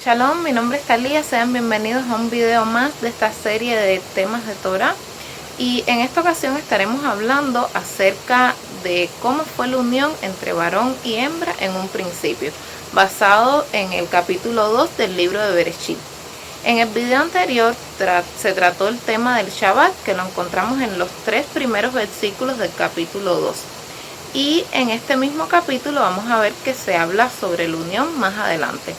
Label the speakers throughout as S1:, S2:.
S1: Shalom, mi nombre es Talía, sean bienvenidos a un video más de esta serie de temas de Torah. Y en esta ocasión estaremos hablando acerca de cómo fue la unión entre varón y hembra en un principio, basado en el capítulo 2 del libro de Bereshit. En el video anterior se trató el tema del Shabbat, que lo encontramos en los 3 primeros versículos del capítulo 2. Y en este mismo capítulo vamos a ver que se habla sobre la unión más adelante.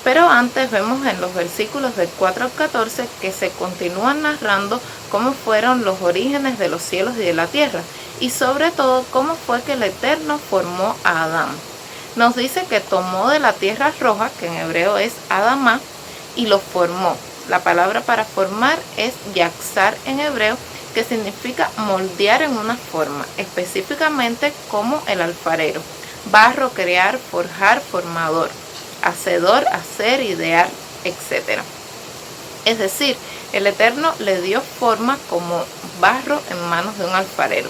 S1: Pero antes vemos en los versículos del 4 al 14 que se continúan narrando cómo fueron los orígenes de los cielos y de la tierra, y sobre todo cómo fue que el Eterno formó a Adán. Nos dice que tomó de la tierra roja, que en hebreo es Adamá, y lo formó. La palabra para formar es yaksar en hebreo, que significa moldear en una forma, específicamente como el alfarero. Barro, crear, forjar, formador. Hacedor, hacer, idear, etc. Es decir, el Eterno le dio forma como barro en manos de un alfarero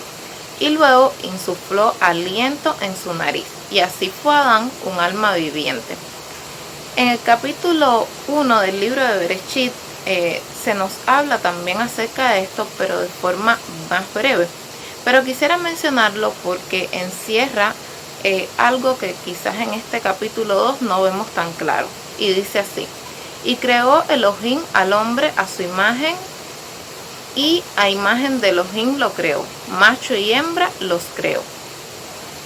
S1: y luego insufló aliento en su nariz, y así fue Adán un alma viviente. En el capítulo 1 del libro de Bereshit se nos habla también acerca de esto, pero de forma más breve. Pero quisiera mencionarlo porque encierra algo que quizás en este capítulo 2 no vemos tan claro, y dice así: y creó Elohim al hombre a su imagen, y a imagen de Elohim lo creó, macho y hembra los creó.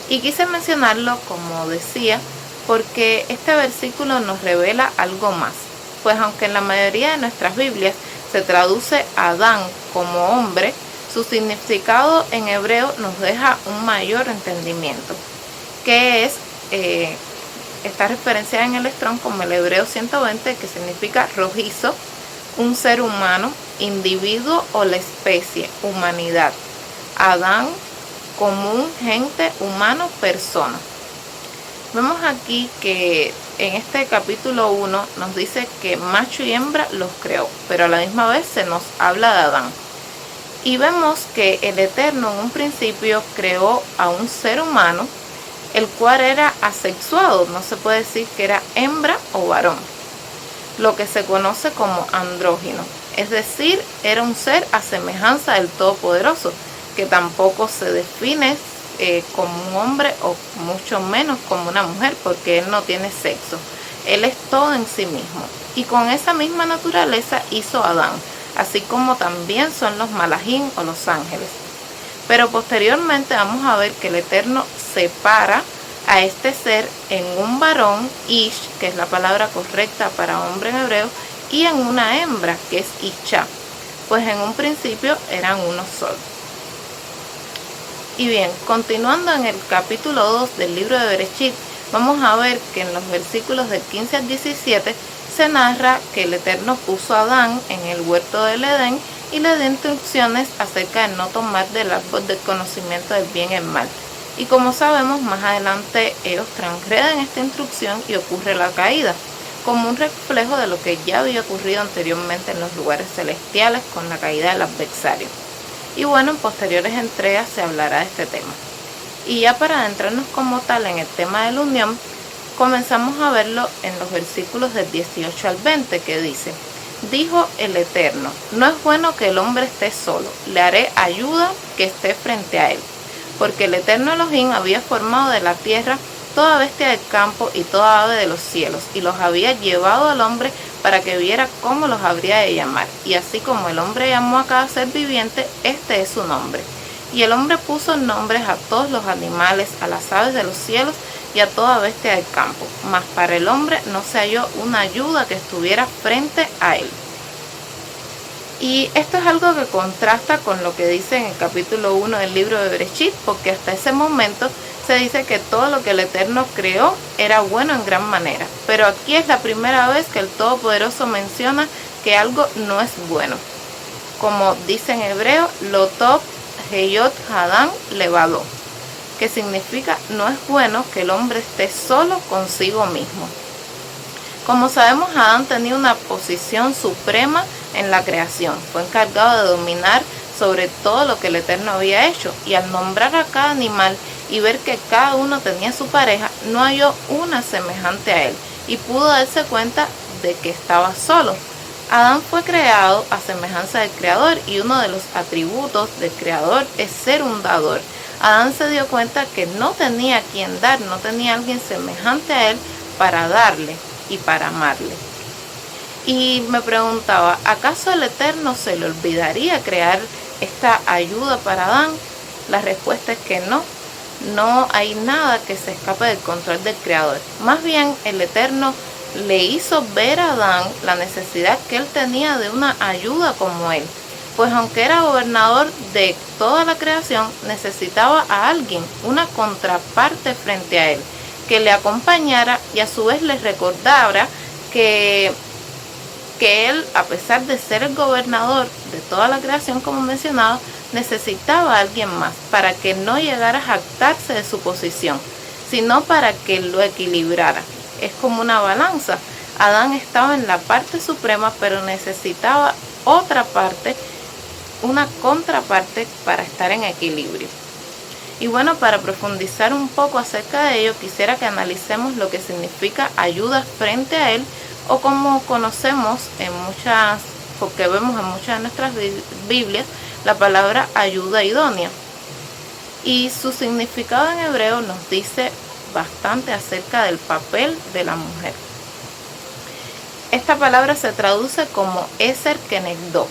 S1: Y quise mencionarlo, como decía, porque este versículo nos revela algo más, pues aunque en la mayoría de nuestras Biblias se traduce Adán como hombre, su significado en hebreo nos deja un mayor entendimiento, que es está referenciada en el Strong como el hebreo 120, que significa rojizo, un ser humano, individuo o la especie, humanidad. Adán, común, gente, humano, persona. Vemos aquí que en este capítulo 1 nos dice que macho y hembra los creó, pero a la misma vez se nos habla de Adán. Y vemos que el Eterno en un principio creó a un ser humano, el cual era asexuado, no se puede decir que era hembra o varón, lo que se conoce como andrógino, es decir, era un ser a semejanza del Todopoderoso, que tampoco se define como un hombre o mucho menos como una mujer, porque él no tiene sexo, él es todo en sí mismo, y con esa misma naturaleza hizo a Adán, así como también son los malajim o los ángeles. Pero posteriormente vamos a ver que el Eterno separa a este ser en un varón, ish, que es la palabra correcta para hombre en hebreo, y en una hembra, que es isha, pues en un principio eran uno solo. Y bien, continuando en el capítulo 2 del libro de Bereshit, vamos a ver que en los versículos del 15 al 17 se narra que el Eterno puso a Adán en el huerto del Edén y le dio instrucciones acerca de no tomar del árbol del conocimiento del bien y el mal. Y como sabemos, más adelante ellos transgreden esta instrucción y ocurre la caída, como un reflejo de lo que ya había ocurrido anteriormente en los lugares celestiales con la caída del adversario. Y bueno, en posteriores entregas se hablará de este tema. Y ya para adentrarnos como tal en el tema de la unión, comenzamos a verlo en los versículos del 18 al 20, que dice: dijo el Eterno, no es bueno que el hombre esté solo, le haré ayuda que esté frente a él. Porque el Eterno Elohim había formado de la tierra toda bestia del campo y toda ave de los cielos, y los había llevado al hombre para que viera cómo los habría de llamar. Y así como el hombre llamó a cada ser viviente, este es su nombre. Y el hombre puso nombres a todos los animales, a las aves de los cielos y a toda bestia del campo. Mas para el hombre no se halló una ayuda que estuviera frente a él. Y esto es algo que contrasta con lo que dice en el capítulo 1 del libro de Bereshit, porque hasta ese momento se dice que todo lo que el Eterno creó era bueno en gran manera. Pero aquí es la primera vez que el Todopoderoso menciona que algo no es bueno. Como dice en hebreo, lo tov heyot hadam levado, que significa no es bueno que el hombre esté solo consigo mismo. Como sabemos, Adán tenía una posición suprema en la creación, fue encargado de dominar sobre todo lo que el Eterno había hecho, y al nombrar a cada animal y ver que cada uno tenía su pareja, no halló una semejante a él, y pudo darse cuenta de que estaba solo. Adán fue creado a semejanza del Creador y uno de los atributos del Creador es ser un dador. Adán se dio cuenta que no tenía quien dar, no tenía alguien semejante a él para darle y para amarle. Y me preguntaba, ¿acaso el Eterno se le olvidaría crear esta ayuda para Adán? La respuesta es que no. No hay nada que se escape del control del Creador. Más bien, el Eterno le hizo ver a Adán la necesidad que él tenía de una ayuda como él. Pues aunque era gobernador de toda la creación, necesitaba a alguien, una contraparte frente a él, que le acompañara y a su vez le recordara que él, a pesar de ser el gobernador de toda la creación, como mencionaba, necesitaba a alguien más para que no llegara a jactarse de su posición, sino para que lo equilibrara. Es como una balanza. Adán estaba en la parte suprema, pero necesitaba otra parte, una contraparte para estar en equilibrio. Y bueno, para profundizar un poco acerca de ello, quisiera que analicemos lo que significa ayuda frente a él, o como conocemos porque vemos en muchas de nuestras Biblias, la palabra ayuda idónea. Y su significado en hebreo nos dice bastante acerca del papel de la mujer. Esta palabra se traduce como Eser Kenegdo.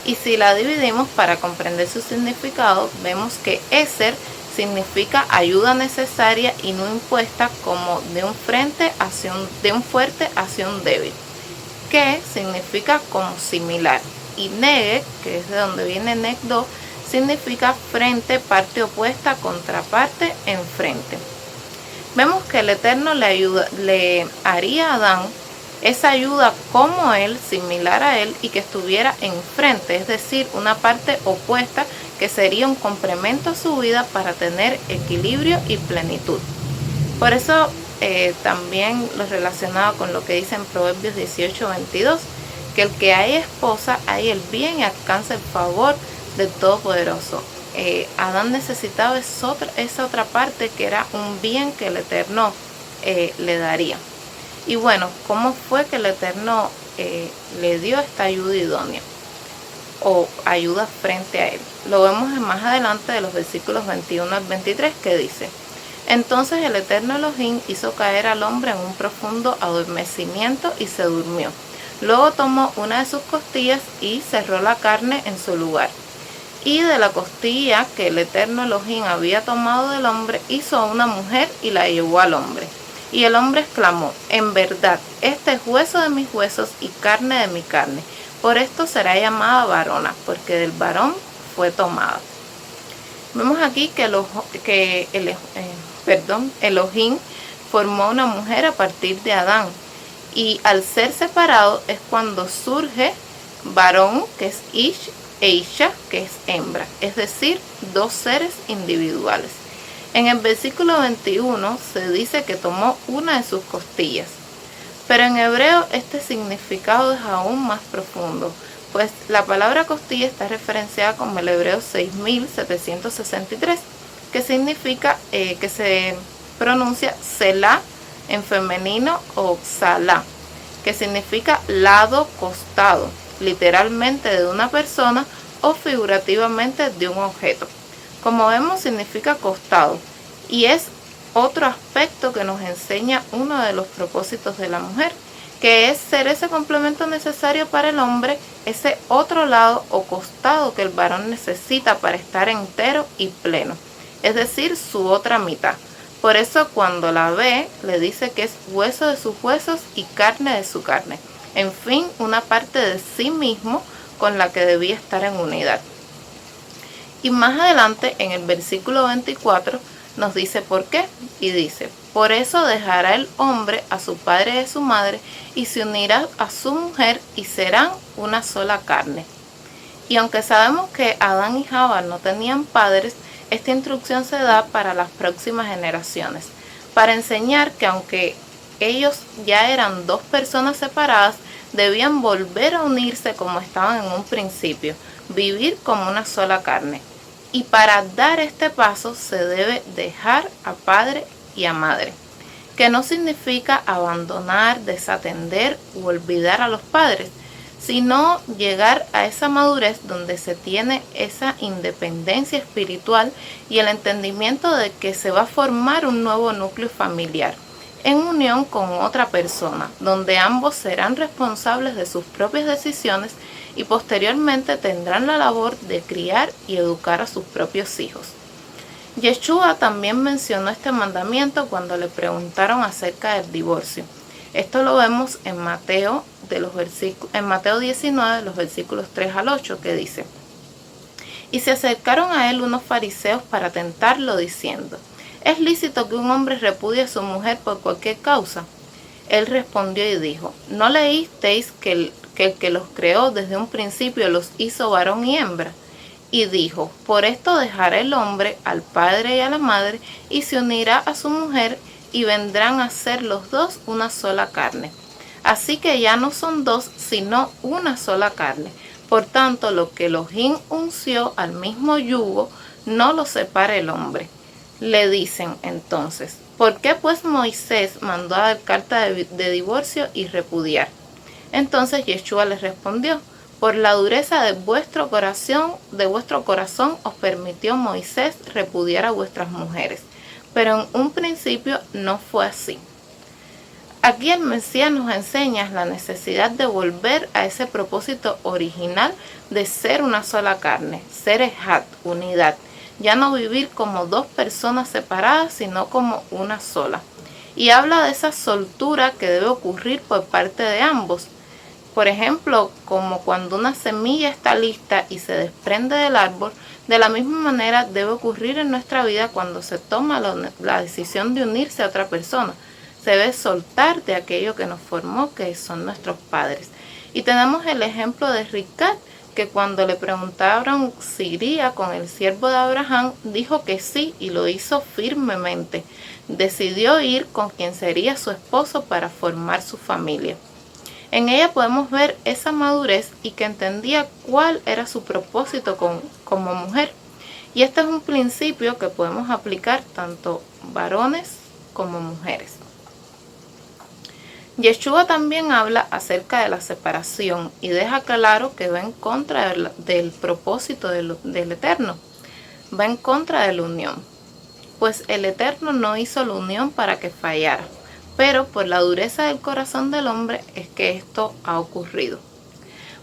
S1: Y si la dividimos para comprender su significado, vemos que Eser significa ayuda necesaria y no impuesta, como de un fuerte hacia un débil. Que significa como similar. Y Nege, que es de donde viene Negdo, significa frente, parte opuesta, contraparte, enfrente. Vemos que el Eterno le haría a Adán esa ayuda como él, similar a él, y que estuviera enfrente, es decir, una parte opuesta que sería un complemento a su vida para tener equilibrio y plenitud. Por eso también lo relacionado con lo que dice en Proverbios 18:22, que el que hay esposa, hay el bien y alcanza el favor del Todopoderoso. Adán necesitaba esa otra parte que era un bien que el Eterno le daría. Y bueno, ¿cómo fue que el Eterno le dio esta ayuda idónea o ayuda frente a él? Lo vemos más adelante de los versículos 21 al 23, que dice: entonces el Eterno Elohim hizo caer al hombre en un profundo adormecimiento y se durmió. Luego tomó una de sus costillas y cerró la carne en su lugar. Y de la costilla que el Eterno Elohim había tomado del hombre, hizo a una mujer y la llevó al hombre. Y el hombre exclamó: en verdad, este es hueso de mis huesos y carne de mi carne. Por esto será llamada varona, porque del varón fue tomada. Vemos aquí que Elohim formó una mujer a partir de Adán. Y al ser separado es cuando surge varón, que es Ish, e Isha, que es hembra, es decir, dos seres individuales. En el versículo 21 se dice que tomó una de sus costillas, pero en hebreo este significado es aún más profundo, pues la palabra costilla está referenciada como el hebreo 6763, que significa, que se pronuncia Selah en femenino, o Salah, que significa lado, costado, literalmente de una persona o figurativamente de un objeto. Como vemos, significa costado, y es otro aspecto que nos enseña uno de los propósitos de la mujer, que es ser ese complemento necesario para el hombre, ese otro lado o costado que el varón necesita para estar entero y pleno, es decir, su otra mitad. Por eso cuando la ve, le dice que es hueso de sus huesos y carne de su carne. En fin, una parte de sí mismo con la que debía estar en unidad. Y más adelante, en el versículo 24, nos dice por qué. Y dice: por eso dejará el hombre a su padre y a su madre, y se unirá a su mujer, y serán una sola carne. Y aunque sabemos que Adán y Java no tenían padres, esta instrucción se da para las próximas generaciones, para enseñar que aunque ellos ya eran dos personas separadas, debían volver a unirse como estaban en un principio, vivir como una sola carne. Y para dar este paso se debe dejar a padre y a madre. que no significa abandonar, desatender u olvidar a los padres, sino llegar a esa madurez donde se tiene esa independencia espiritual y el entendimiento de que se va a formar un nuevo núcleo familiar en unión con otra persona, donde ambos serán responsables de sus propias decisiones y posteriormente tendrán la labor de criar y educar a sus propios hijos. Yeshua también mencionó este mandamiento cuando le preguntaron acerca del divorcio. Esto lo vemos en Mateo 19, los versículos 3 al 8, que dice: Y se acercaron a él unos fariseos para tentarlo, diciendo: ¿Es lícito que un hombre repudie a su mujer por cualquier causa? Él respondió y dijo: ¿No leísteis que el que los creó desde un principio los hizo varón y hembra? Y dijo: Por esto dejará el hombre al padre y a la madre, y se unirá a su mujer, y vendrán a ser los dos una sola carne. Así que ya no son dos, sino una sola carne. Por tanto, lo que Elohim unció al mismo yugo, no lo separe el hombre. Le dicen entonces: ¿por qué pues Moisés mandó a dar carta de divorcio y repudiar? Entonces Yeshua les respondió: por la dureza de vuestro corazón os permitió Moisés repudiar a vuestras mujeres, pero en un principio no fue así. Aquí el Mesías nos enseña la necesidad de volver a ese propósito original de ser una sola carne, ser ejad, unidad, ya no vivir como dos personas separadas, sino como una sola. Y habla de esa soltura que debe ocurrir por parte de ambos. Por ejemplo, como cuando una semilla está lista y se desprende del árbol, de la misma manera debe ocurrir en nuestra vida cuando se toma la decisión de unirse a otra persona. Se debe soltar de aquello que nos formó, que son nuestros padres. Y tenemos el ejemplo de Ricat, que cuando le preguntaron si iría con el siervo de Abraham, dijo que sí y lo hizo firmemente. Decidió ir con quien sería su esposo para formar su familia. En ella podemos ver esa madurez y que entendía cuál era su propósito como mujer. Y este es un principio que podemos aplicar tanto varones como mujeres. Yeshua también habla acerca de la separación y deja claro que va en contra del propósito del Eterno. Va en contra de la unión. Pues el Eterno no hizo la unión para que fallara, pero por la dureza del corazón del hombre es que esto ha ocurrido.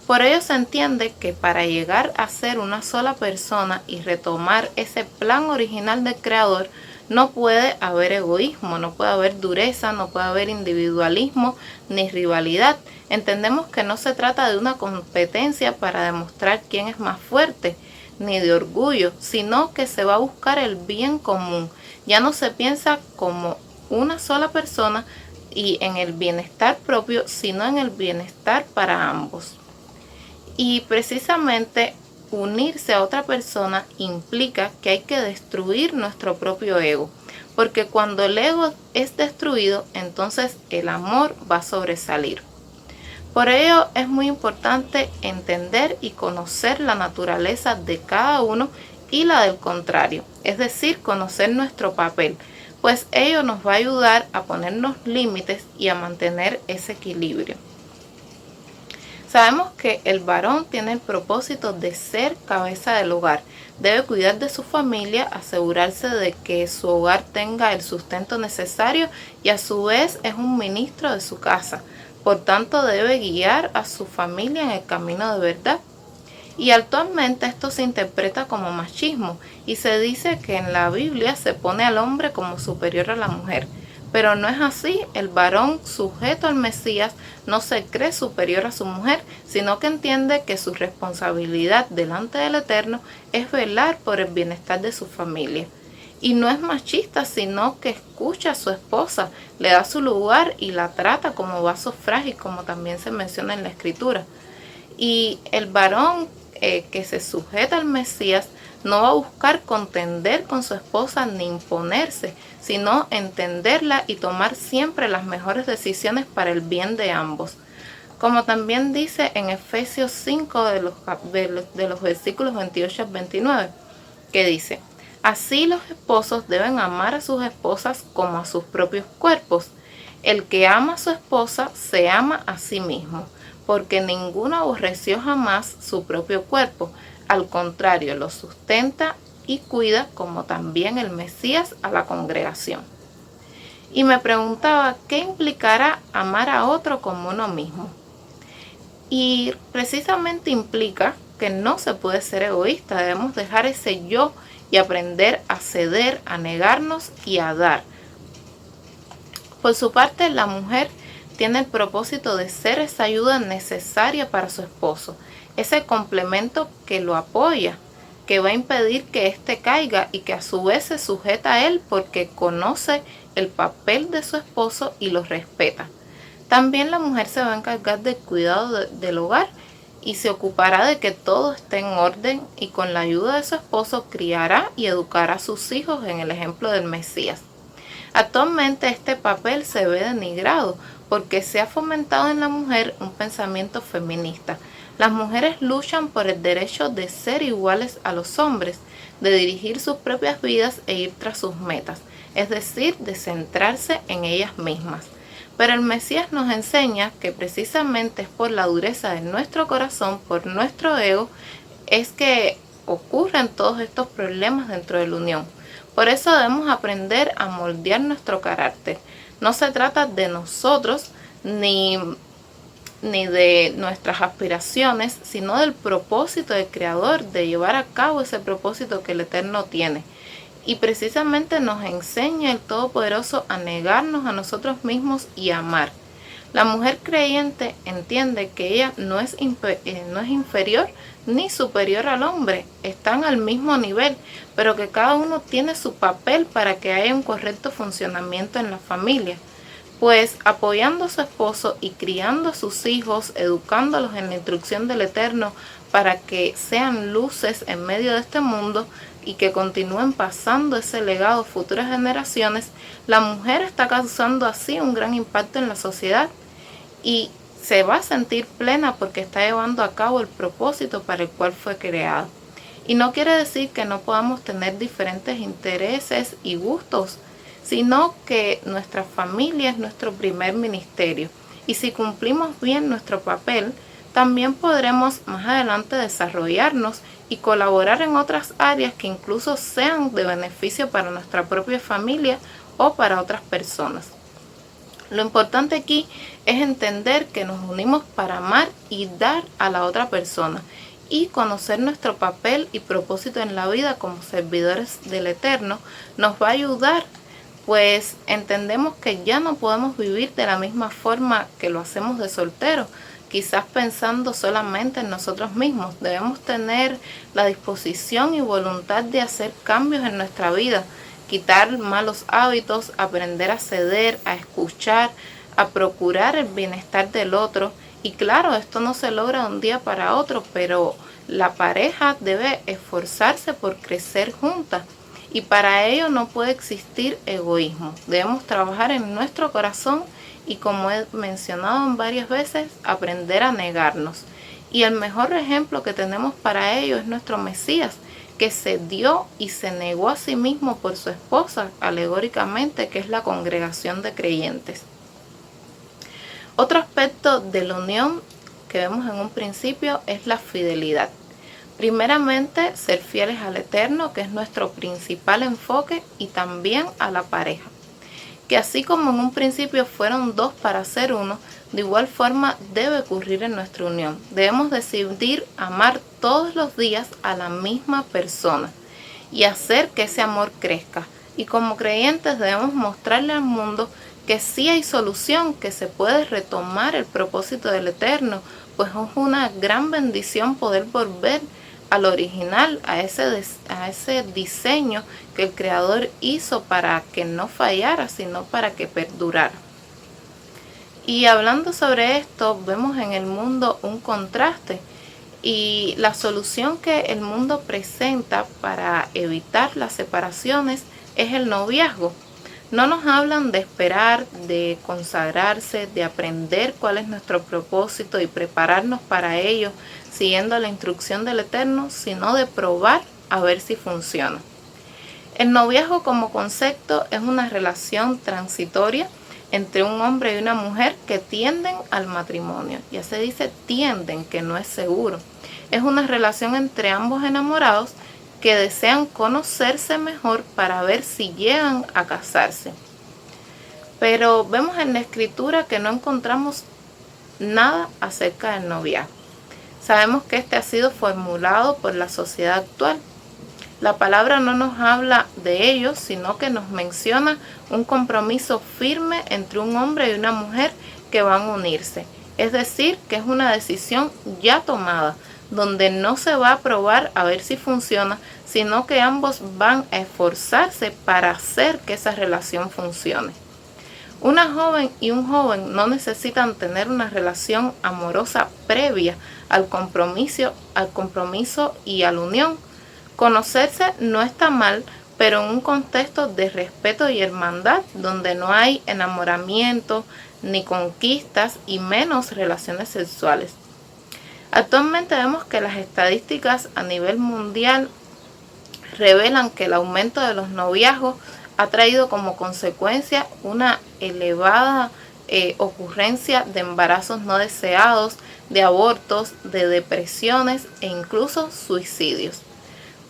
S1: Por ello se entiende que para llegar a ser una sola persona y retomar ese plan original del Creador, no puede haber egoísmo, no puede haber dureza, no puede haber individualismo ni rivalidad. Entendemos que no se trata de una competencia para demostrar quién es más fuerte, ni de orgullo, sino que se va a buscar el bien común. Ya no se piensa como una sola persona y en el bienestar propio, sino en el bienestar para ambos. Y precisamente unirse a otra persona implica que hay que destruir nuestro propio ego, porque cuando el ego es destruido, entonces el amor va a sobresalir. Por ello es muy importante entender y conocer la naturaleza de cada uno y la del contrario, es decir, conocer nuestro papel, pues ello nos va a ayudar a ponernos límites y a mantener ese equilibrio. Sabemos que el varón tiene el propósito de ser cabeza del hogar. Debe cuidar de su familia, asegurarse de que su hogar tenga el sustento necesario y a su vez es un ministro de su casa. Por tanto, debe guiar a su familia en el camino de verdad. Y actualmente esto se interpreta como machismo y se dice que en la Biblia se pone al hombre como superior a la mujer. Pero no es así. El varón sujeto al Mesías no se cree superior a su mujer, sino que entiende que su responsabilidad delante del Eterno es velar por el bienestar de su familia. Y no es machista, sino que escucha a su esposa, le da su lugar y la trata como vaso frágil, como también se menciona en la Escritura. Y el varón que se sujeta al Mesías no va a buscar contender con su esposa ni imponerse, sino entenderla y tomar siempre las mejores decisiones para el bien de ambos. Como también dice en Efesios 5 de los versículos 28 al 29, que dice: Así los esposos deben amar a sus esposas como a sus propios cuerpos. El que ama a su esposa se ama a sí mismo, porque ninguno aborreció jamás su propio cuerpo. Al contrario, lo sustenta y cuida, como también el Mesías a la congregación. Y me preguntaba, ¿qué implicará amar a otro como uno mismo? Y precisamente implica que no se puede ser egoísta, debemos dejar ese yo y aprender a ceder, a negarnos y a dar. Por su parte, la mujer tiene el propósito de ser esa ayuda necesaria para su esposo, ese complemento que lo apoya, que va a impedir que éste caiga y que a su vez se sujeta a él porque conoce el papel de su esposo y lo respeta. También la mujer se va a encargar del cuidado del hogar y se ocupará de que todo esté en orden, y con la ayuda de su esposo criará y educará a sus hijos en el ejemplo del Mesías. Actualmente este papel se ve denigrado porque se ha fomentado en la mujer un pensamiento feminista. Las mujeres luchan por el derecho de ser iguales a los hombres, de dirigir sus propias vidas e ir tras sus metas, es decir, de centrarse en ellas mismas. Pero el Mesías nos enseña que precisamente es por la dureza de nuestro corazón, por nuestro ego, es que ocurren todos estos problemas dentro de la unión. Por eso debemos aprender a moldear nuestro carácter. No se trata de nosotros ni de nuestras aspiraciones, sino del propósito del Creador, de llevar a cabo ese propósito que el Eterno tiene. Y precisamente nos enseña el Todopoderoso a negarnos a nosotros mismos y a amar. La mujer creyente entiende que ella no es inferior ni superior al hombre, están al mismo nivel, pero que cada uno tiene su papel para que haya un correcto funcionamiento en la familia. Pues apoyando a su esposo y criando a sus hijos, educándolos en la instrucción del Eterno para que sean luces en medio de este mundo y que continúen pasando ese legado a futuras generaciones, la mujer está causando así un gran impacto en la sociedad y se va a sentir plena porque está llevando a cabo el propósito para el cual fue creada. Y no quiere decir que no podamos tener diferentes intereses y gustos, sino que nuestra familia es nuestro primer ministerio. Y si cumplimos bien nuestro papel, también podremos más adelante desarrollarnos y colaborar en otras áreas que incluso sean de beneficio para nuestra propia familia o para otras personas. Lo importante aquí es entender que nos unimos para amar y dar a la otra persona, y conocer nuestro papel y propósito en la vida como servidores del Eterno nos va a ayudar, pues entendemos que ya no podemos vivir de la misma forma que lo hacemos de solteros, quizás pensando solamente en nosotros mismos. Debemos tener la disposición y voluntad de hacer cambios en nuestra vida, quitar malos hábitos, aprender a ceder, a escuchar, a procurar el bienestar del otro. Y claro, esto no se logra de un día para otro, pero la pareja debe esforzarse por crecer juntas. Y para ello no puede existir egoísmo. Debemos trabajar en nuestro corazón y, como he mencionado en varias veces, aprender a negarnos. Y el mejor ejemplo que tenemos para ello es nuestro Mesías, que se dio y se negó a sí mismo por su esposa, alegóricamente, que es la congregación de creyentes. Otro aspecto de la unión que vemos en un principio es la fidelidad. Primeramente, ser fieles al Eterno, que es nuestro principal enfoque, y también a la pareja. Que así como en un principio fueron dos para ser uno, de igual forma debe ocurrir en nuestra unión. Debemos decidir amar todos los días a la misma persona y hacer que ese amor crezca. Y como creyentes debemos mostrarle al mundo que sí hay solución, que se puede retomar el propósito del Eterno, pues es una gran bendición poder volver al original, a ese diseño que el Creador hizo para que no fallara, sino para que perdurara. Y hablando sobre esto, vemos en el mundo un contraste, y la solución que el mundo presenta para evitar las separaciones es el noviazgo. No nos hablan de esperar, de consagrarse, de aprender cuál es nuestro propósito y prepararnos para ello siguiendo la instrucción del Eterno, sino de probar a ver si funciona. El noviazgo como concepto es una relación transitoria entre un hombre y una mujer que tienden al matrimonio. Ya se dice tienden, que no es seguro. Es una relación entre ambos enamorados que desean conocerse mejor para ver si llegan a casarse. Pero vemos en la escritura que no encontramos nada acerca del noviazgo. Sabemos que este ha sido formulado por la sociedad actual. La palabra no nos habla de ello, sino que nos menciona un compromiso firme entre un hombre y una mujer que van a unirse. Es decir, que es una decisión ya tomada, donde no se va a probar a ver si funciona, sino que ambos van a esforzarse para hacer que esa relación funcione. Una joven y un joven no necesitan tener una relación amorosa previa al compromiso y a la unión. Conocerse no está mal, pero en un contexto de respeto y hermandad, donde no hay enamoramiento, ni conquistas y menos relaciones sexuales. Actualmente vemos que las estadísticas a nivel mundial revelan que el aumento de los noviazgos ha traído como consecuencia una elevada ocurrencia de embarazos no deseados, de abortos, de depresiones e incluso suicidios.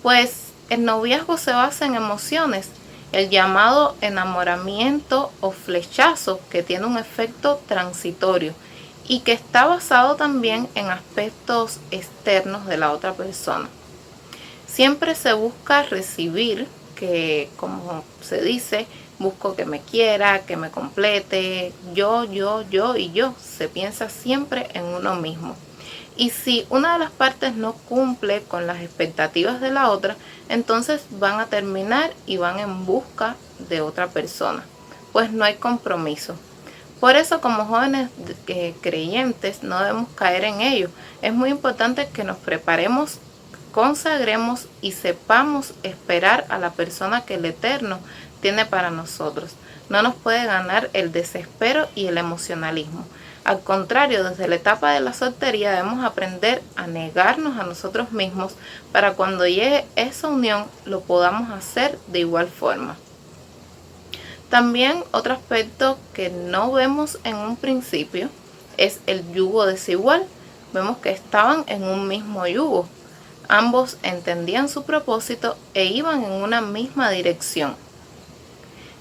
S1: Pues el noviazgo se basa en emociones, el llamado enamoramiento o flechazo, que tiene un efecto transitorio y que está basado también en aspectos externos de la otra persona. Siempre se busca recibir, que como se dice, busco que me quiera, que me complete, yo y yo. Se piensa siempre en uno mismo. Y si una de las partes no cumple con las expectativas de la otra, entonces van a terminar y van en busca de otra persona, pues no hay compromiso. Por eso, como jóvenes creyentes, no debemos caer en ello. Es muy importante que nos preparemos, consagremos y sepamos esperar a la persona que el Eterno tiene para nosotros. No nos puede ganar el desespero y el emocionalismo. Al contrario, desde la etapa de la soltería debemos aprender a negarnos a nosotros mismos para cuando llegue esa unión lo podamos hacer de igual forma. También otro aspecto que no vemos en un principio es el yugo desigual. Vemos que estaban en un mismo yugo. Ambos entendían su propósito e iban en una misma dirección.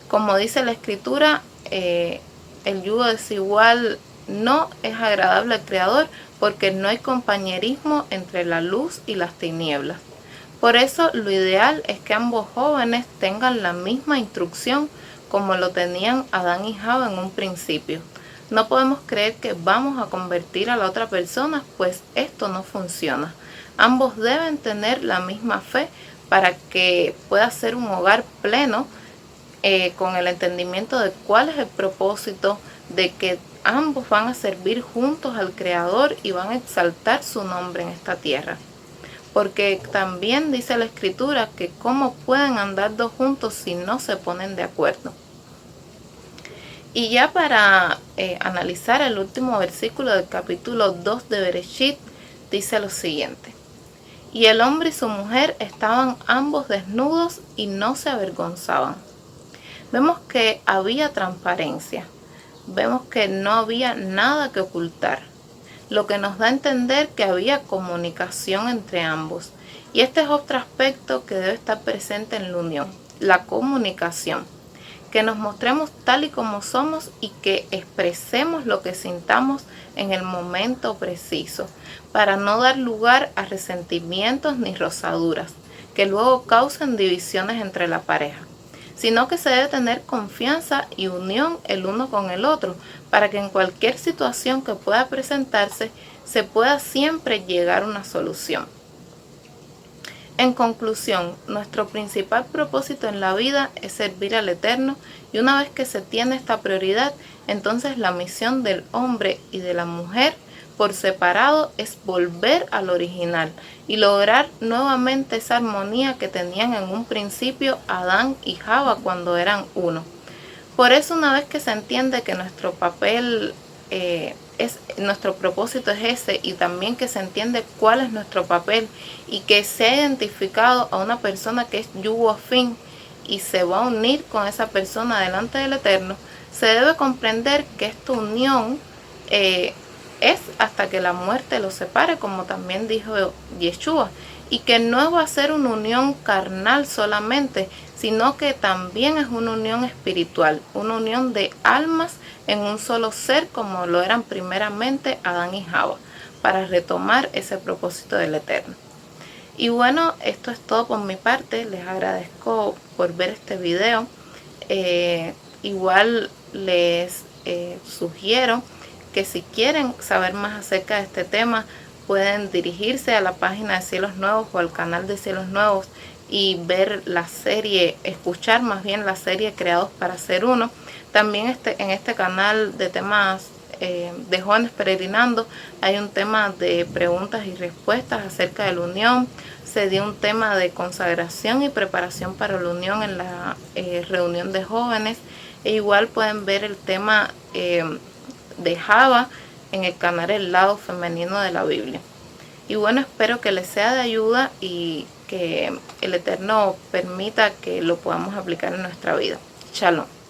S1: Como dice la escritura, el yugo desigual no es agradable al Creador porque no hay compañerismo entre la luz y las tinieblas. Por eso lo ideal es que ambos jóvenes tengan la misma instrucción como lo tenían Adán y Java en un principio. No podemos creer que vamos a convertir a la otra persona, pues esto no funciona. Ambos deben tener la misma fe para que pueda ser un hogar pleno, con el entendimiento de cuál es el propósito, de que ambos van a servir juntos al Creador y van a exaltar su nombre en esta tierra. Porque también dice la escritura que cómo pueden andar dos juntos si no se ponen de acuerdo. Y ya para analizar el último versículo del capítulo 2 de Bereshit, dice lo siguiente: y el hombre y su mujer estaban ambos desnudos y no se avergonzaban. Vemos que había transparencia, vemos que no había nada que ocultar, lo que nos da a entender que había comunicación entre ambos. Y este es otro aspecto que debe estar presente en la unión, la comunicación. Que nos mostremos tal y como somos y que expresemos lo que sintamos en el momento preciso, para no dar lugar a resentimientos ni rozaduras, que luego causen divisiones entre la pareja, sino que se debe tener confianza y unión el uno con el otro, para que en cualquier situación que pueda presentarse, se pueda siempre llegar a una solución. En conclusión, nuestro principal propósito en la vida es servir al Eterno, y una vez que se tiene esta prioridad, entonces la misión del hombre y de la mujer por separado es volver al original y lograr nuevamente esa armonía que tenían en un principio Adán y Java cuando eran uno. Por eso, una vez que se entiende que nuestro papel nuestro propósito es ese, y también que se entiende cuál es nuestro papel y que se ha identificado a una persona que es yugo afín y se va a unir con esa persona delante del Eterno, se debe comprender que esta unión es hasta que la muerte los separe, como también dijo Yeshua, y que no va a ser una unión carnal solamente, sino que también es una unión espiritual, una unión de almas en un solo ser, como lo eran primeramente Adán y Java, para retomar ese propósito del Eterno. Y bueno, esto es todo por mi parte. Les agradezco por ver este video. Igual les sugiero que si quieren saber más acerca de este tema, pueden dirigirse a la página de Cielos Nuevos o al canal de Cielos Nuevos y ver la serie, escuchar más bien la serie Creados para Ser Uno. También en este canal de temas de Jóvenes Peregrinando hay un tema de preguntas y respuestas acerca de la unión. Se dio un tema de consagración y preparación para la unión en la reunión de jóvenes. E igual pueden ver el tema de Java en el canal El Lado Femenino de la Biblia. Y bueno, espero que les sea de ayuda y que el Eterno permita que lo podamos aplicar en nuestra vida. Shalom.